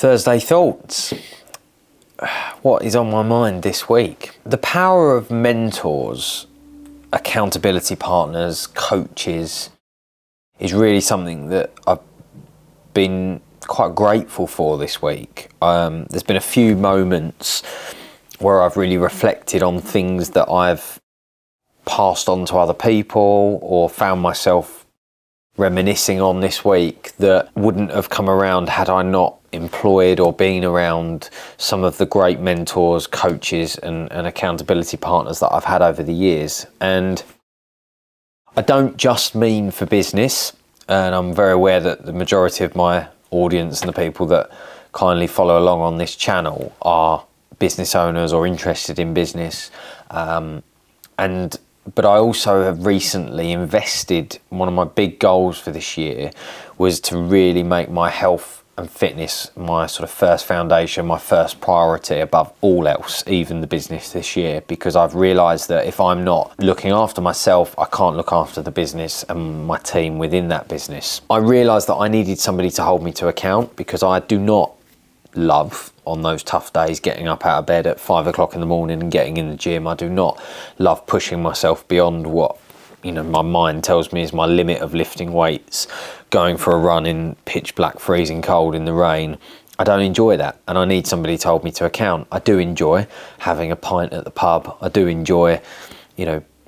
Thursday thoughts. What is on my mind this week? The power of mentors, accountability partners, coaches is really something that I've been quite grateful for this week. There's been a few moments where I've really reflected on things that I've passed on to other people or found myself reminiscing on this week that wouldn't have come around had I not employed or been around some of the great mentors, coaches and accountability partners that I've had over the years. And I don't just mean for business, and I'm very aware that the majority of my audience and the people that kindly follow along on this channel are business owners or interested in business. But I also have recently invested, one of my big goals for this year was to really make my health and fitness my sort of first foundation, my first priority above all else, even the business this year, because I've realised that if I'm not looking after myself, I can't look after the business and my team within that business. I realised that I needed somebody to hold me to account, because I do not love on those tough days getting up out of bed at 5 o'clock in the morning and getting in the gym. I do not love pushing myself beyond what my mind tells me is my limit of lifting weights, going for a run in pitch black freezing cold in the rain. I don't enjoy that, and I need somebody to hold me to account. I do enjoy having a pint at the pub. I do enjoy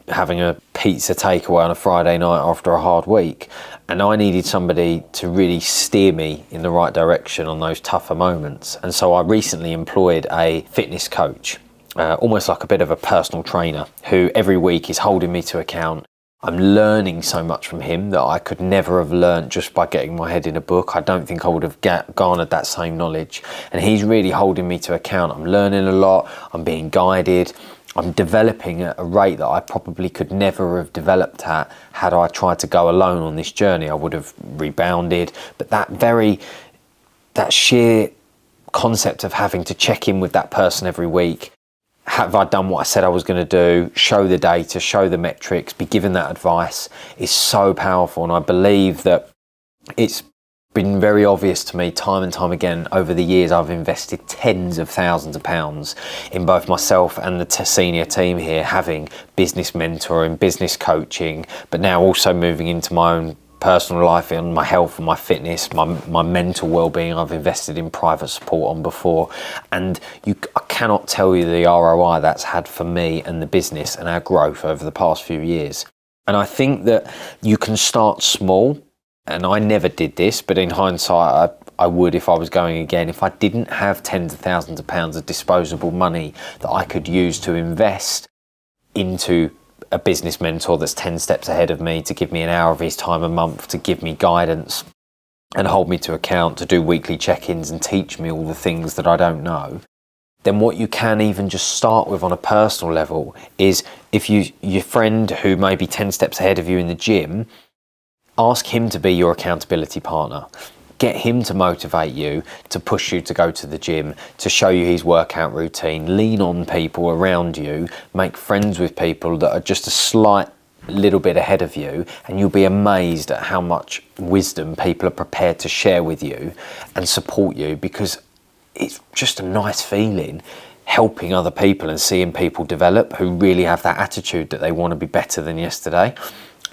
having a pizza takeaway on a Friday night after a hard week. And I needed somebody to really steer me in the right direction on those tougher moments. And so I recently employed a fitness coach, almost like a bit of a personal trainer, who every week is holding me to account. I'm learning so much from him that I could never have learned just by getting my head in a book. I don't think I would have garnered that same knowledge. And he's really holding me to account. I'm learning a lot. I'm being guided. I'm developing at a rate that I probably could never have developed at had I tried to go alone on this journey. I would have rebounded. But that sheer concept of having to check in with that person every week, have I done what I said I was going to do, show the data, show the metrics, be given that advice, is so powerful. And I believe that it's been very obvious to me time and time again over the years. I've invested tens of thousands of pounds in both myself and the senior team here, having business mentoring, business coaching, but now also moving into my own personal life and my health and my fitness, my mental well-being. I've invested in private support on before, and I cannot tell you the ROI that's had for me and the business and our growth over the past few years. And I think that you can start small. And I never did this, but in hindsight, I would if I was going again. If I didn't have tens of thousands of pounds of disposable money that I could use to invest into a business mentor that's 10 steps ahead of me, to give me an hour of his time a month, to give me guidance and hold me to account, to do weekly check-ins and teach me all the things that I don't know, then what you can even just start with on a personal level is, if your friend who may be 10 steps ahead of you in the gym, ask him to be your accountability partner. Get him to motivate you, to push you to go to the gym, to show you his workout routine. Lean on people around you, make friends with people that are just a slight little bit ahead of you, and you'll be amazed at how much wisdom people are prepared to share with you and support you, because it's just a nice feeling helping other people and seeing people develop who really have that attitude that they want to be better than yesterday.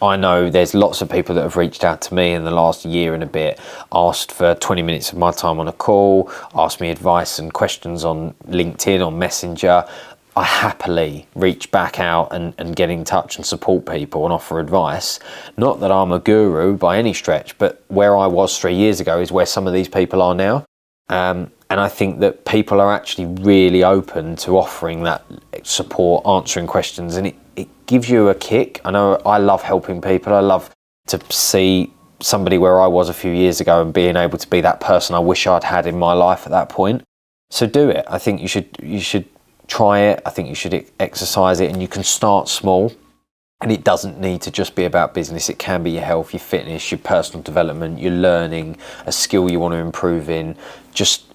I know there's lots of people that have reached out to me in the last year and a bit, asked for 20 minutes of my time on a call, asked me advice and questions on LinkedIn, on Messenger. I happily reach back out and get in touch and support people and offer advice. Not that I'm a guru by any stretch, but where I was 3 years ago is where some of these people are now. And I think that people are actually really open to offering that support, answering questions, and it gives you a kick. I know I love helping people. I love to see somebody where I was a few years ago and being able to be that person I wish I'd had in my life at that point. So do it. I think you should try it. I think you should exercise it, and you can start small. And it doesn't need to just be about business. It can be your health, your fitness, your personal development, your learning, a skill you want to improve in. Just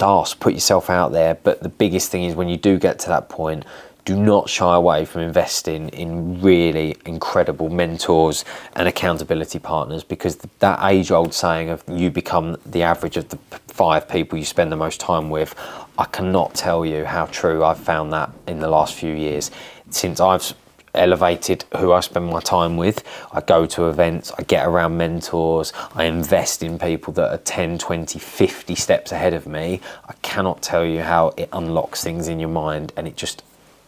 ask, put yourself out there. But the biggest thing is, when you do get to that point, do not shy away from investing in really incredible mentors and accountability partners, because that age-old saying of you become the average of the 5 people you spend the most time with, I cannot tell you how true I've found that in the last few years. Since I've elevated who I spend my time with, I go to events, I get around mentors, I invest in people that are 10, 20, 50 steps ahead of me. I cannot tell you how it unlocks things in your mind, and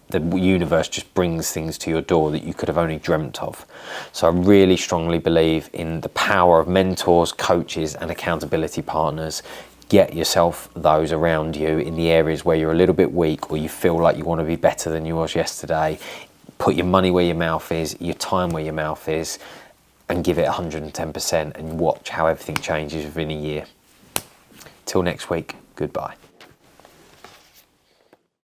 the universe just brings things to your door that you could have only dreamt of. So I really strongly believe in the power of mentors, coaches, and accountability partners. Get yourself those around you in the areas where you're a little bit weak, or you feel like you want to be better than you was yesterday. Put your money where your mouth is, your time where your mouth is, and give it 110%, and watch how everything changes within a year. Till next week, goodbye.